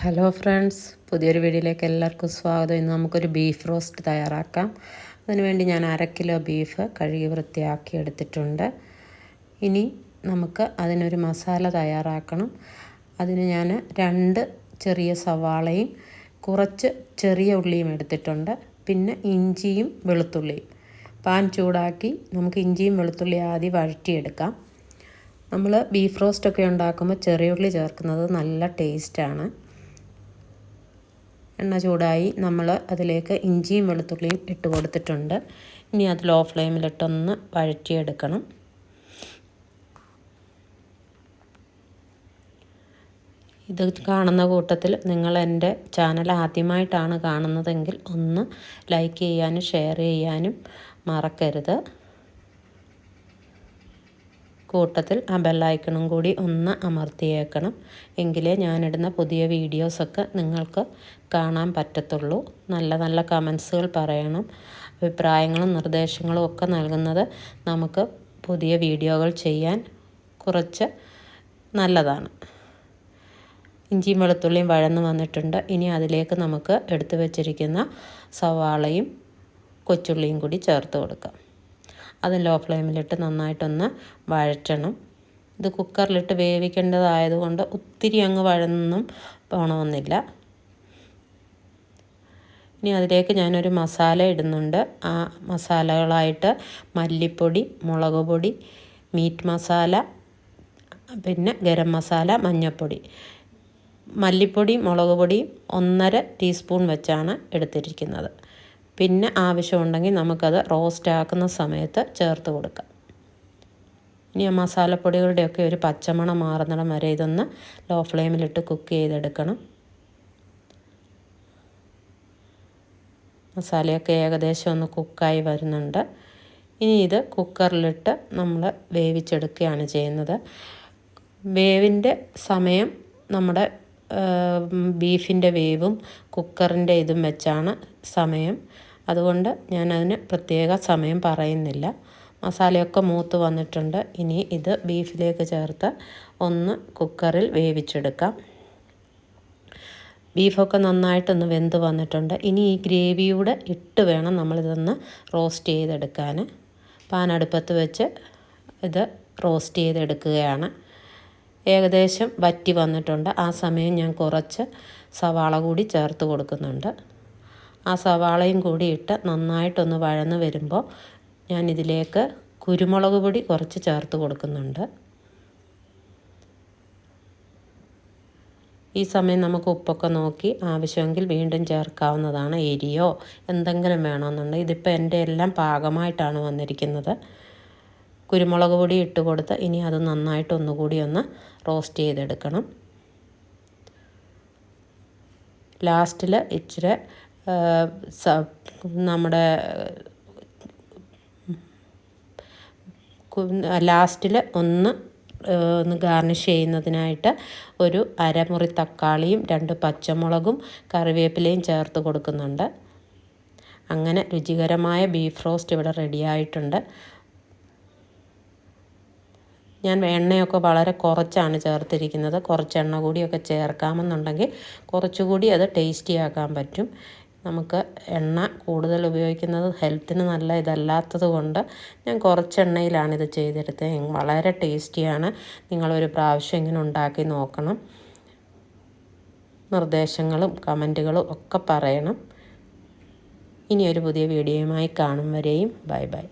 Hello friends, പുതിയൊരു വീഡിയോയിലേക്ക് എല്ലാവർക്കും സ്വാഗതം. ഇന്ന് നമുക്കൊരു ബീഫ് റോസ്റ്റ് തയ്യാറാക്കാം. അതിനുവേണ്ടി ഞാൻ 1/2 കിലോ ബീഫ് കഴുകി വൃത്തിയാക്കി എടുത്തിട്ടുണ്ട്. ഇനി നമുക്ക് അതിനൊരു മസാല തയ്യാറാക്കണം. അതിന് ഞാൻ 2 ചെറിയ സവാളയും കുറച്ച് ചെറിയ ഉള്ളിയും എടുത്തിട്ടുണ്ട്. പിന്നെ ഇഞ്ചിയും വെളുത്തുള്ളിയും. പാൻ ചൂടാക്കി നമുക്ക് ഇഞ്ചിയും വെളുത്തുള്ളിയും ആദ്യം വഴറ്റിയെടുക്കാം. നമ്മൾ ബീഫ് റോസ്റ്റൊക്കെ ഉണ്ടാക്കുമ്പോൾ ചെറിയ ഉള്ളി ചേർക്കുന്നത് നല്ല ടേസ്റ്റാണ്. എണ്ണ ചൂടായി നമ്മൾ അതിലേക്ക് ഇഞ്ചിയും വെളുത്തുള്ളിയും ഇട്ട് കൊടുത്തിട്ടുണ്ട്. ഇനി അത് ലോ ഫ്ലെയിമിലിട്ടൊന്ന് വഴറ്റിയെടുക്കണം. ഇത് കാണുന്ന കൂട്ടത്തിൽ നിങ്ങൾ എൻ്റെ ചാനൽ ആദ്യമായിട്ടാണ് കാണുന്നതെങ്കിൽ ഒന്ന് ലൈക്ക് ചെയ്യാനും ഷെയർ ചെയ്യാനും മറക്കരുത്. കൂട്ടത്തിൽ ആ ബെല്ലൈക്കണും കൂടി ഒന്ന് അമർത്തിയേക്കണം. എങ്കിലേ ഞാനിടുന്ന പുതിയ വീഡിയോസൊക്കെ നിങ്ങൾക്ക് കാണാൻ പറ്റത്തുള്ളൂ. നല്ല നല്ല കമൻസുകൾ പറയണം. അഭിപ്രായങ്ങളും നിർദ്ദേശങ്ങളും ഒക്കെ നൽകുന്നത് നമുക്ക് പുതിയ വീഡിയോകൾ ചെയ്യാൻ കുറച്ച് നല്ലതാണ്. ഇഞ്ചിയും വെളുത്തുള്ളിയും വഴന്ന് വന്നിട്ടുണ്ട്. ഇനി അതിലേക്ക് നമുക്ക് എടുത്തു വച്ചിരിക്കുന്ന സവാളയും കൊച്ചുള്ളിയും കൂടി ചേർത്ത് കൊടുക്കാം. അത് ലോ ഫ്ലെയിമിലിട്ട് നന്നായിട്ടൊന്ന് വഴറ്റണം. ഇത് കുക്കറിലിട്ട് വേവിക്കേണ്ടതായതുകൊണ്ട് ഒത്തിരി അങ്ങ് വഴന്നൊന്നും പോകണമെന്നില്ല. ഇനി അതിലേക്ക് ഞാനൊരു മസാല ഇടുന്നുണ്ട്. ആ മസാലകളായിട്ട് മല്ലിപ്പൊടി, മുളക് പൊടി, മീറ്റ് മസാല, പിന്നെ ഗരം മസാല, മഞ്ഞൾപ്പൊടി. മല്ലിപ്പൊടി മുളക് പൊടി 1.5 ടീസ്പൂൺ വെച്ചാണ് എടുത്തിരിക്കുന്നത്. പിന്നെ ആവശ്യമുണ്ടെങ്കിൽ നമുക്കത് റോസ്റ്റ് ആക്കുന്ന സമയത്ത് ചേർത്ത് കൊടുക്കാം. ഇനി ആ മസാലപ്പൊടികളുടെയൊക്കെ ഒരു പച്ചമണം മാറുന്നിടം വരെ ഇതൊന്ന് ലോ ഫ്ലെയിമിലിട്ട് കുക്ക് ചെയ്തെടുക്കണം. മസാലയൊക്കെ ഏകദേശം ഒന്ന് കുക്കായി വരുന്നുണ്ട്. ഇനി ഇത് കുക്കറിലിട്ട് നമ്മൾ വേവിച്ചെടുക്കുകയാണ് ചെയ്യുന്നത്. വേവിൻ്റെ സമയം നമ്മുടെ ബീഫിൻ്റെ വേവും കുക്കറിൻ്റെ ഇതും വെച്ചാണ് സമയം. അതുകൊണ്ട് ഞാനതിന് പ്രത്യേക സമയം പറയുന്നില്ല. മസാലയൊക്കെ മൂത്ത് വന്നിട്ടുണ്ട്. ഇനി ഇത് ബീഫിലേക്ക് ചേർത്ത് ഒന്ന് കുക്കറിൽ വേവിച്ചെടുക്കാം. ബീഫൊക്കെ നന്നായിട്ടൊന്ന് വെന്ത് വന്നിട്ടുണ്ട്. ഇനി ഈ ഗ്രേവിയൂടെ ഇട്ട് വേണം നമ്മളിതൊന്ന് റോസ്റ്റ് ചെയ്തെടുക്കാൻ. പാൻ അടുപ്പത്ത് വെച്ച് ഇത് റോസ്റ്റ് ചെയ്തെടുക്കുകയാണ്. ഏകദേശം വറ്റി വന്നിട്ടുണ്ട്. ആ സമയം ഞാൻ കുറച്ച് സവാള കൂടി ചേർത്ത് കൊടുക്കുന്നുണ്ട്. ആ സവാളയും കൂടി ഇട്ട് നന്നായിട്ടൊന്ന് വഴന്ന് വരുമ്പോൾ ഞാനിതിലേക്ക് കുരുമുളക് പൊടി കുറച്ച് ചേർത്ത് കൊടുക്കുന്നുണ്ട്. ഈ സമയം നമുക്ക് ഉപ്പൊക്കെ നോക്കി ആവശ്യമെങ്കിൽ വീണ്ടും ചേർക്കാവുന്നതാണ്. എരിയോ എന്തെങ്കിലും വേണമെന്നുണ്ടെങ്കിൽ ഇതിപ്പോൾ എൻ്റെ എല്ലാം പാകമായിട്ടാണ് വന്നിരിക്കുന്നത്. കുരുമുളക് പൊടി ഇട്ട് കൊടുത്ത് ഇനി അത് നന്നായിട്ട് ഒന്നുകൂടി ഒന്ന് റോസ്റ്റ് ചെയ്തെടുക്കണം. ലാസ്റ്റിൽ ഇച്ചിരി നമ്മുടെ ലാസ്റ്റിൽ ഒന്ന് ഗാർണിഷ് ചെയ്യുന്നതിനായിട്ട് ഒരു അരമുറി തക്കാളിയും 2 പച്ചമുളകും കറിവേപ്പിലയും ചേർത്ത് കൊടുക്കുന്നുണ്ട്. അങ്ങനെ രുചികരമായ ബീഫ് റോസ്റ്റ് ഇവിടെ റെഡിയായിട്ടുണ്ട്. ഞാൻ എണ്ണയൊക്കെ വളരെ കുറച്ചാണ് ചേർത്തിരിക്കുന്നത്. കുറച്ച് എണ്ണ കൂടിയൊക്കെ ചേർക്കാമെന്നുണ്ടെങ്കിൽ കുറച്ചുകൂടി അത് ടേസ്റ്റി ആക്കാൻ പറ്റും. നമുക്ക് എണ്ണ കൂടുതൽ ഉപയോഗിക്കുന്നത് ഹെൽത്തിന് നല്ല ഇതല്ലാത്തത് കൊണ്ട് ഞാൻ കുറച്ച് എണ്ണയിലാണ് ഇത് ചെയ്തെടുത്തത്. വളരെ ടേസ്റ്റിയാണ്. നിങ്ങളൊരു പ്രാവശ്യം ഇങ്ങനെ ഉണ്ടാക്കി നോക്കണം. നിർദ്ദേശങ്ങളും കമൻറ്റുകളും ഒക്കെ പറയണം. ഇനിയൊരു പുതിയ വീഡിയോയുമായി കാണും വരെയും ബൈ ബൈ.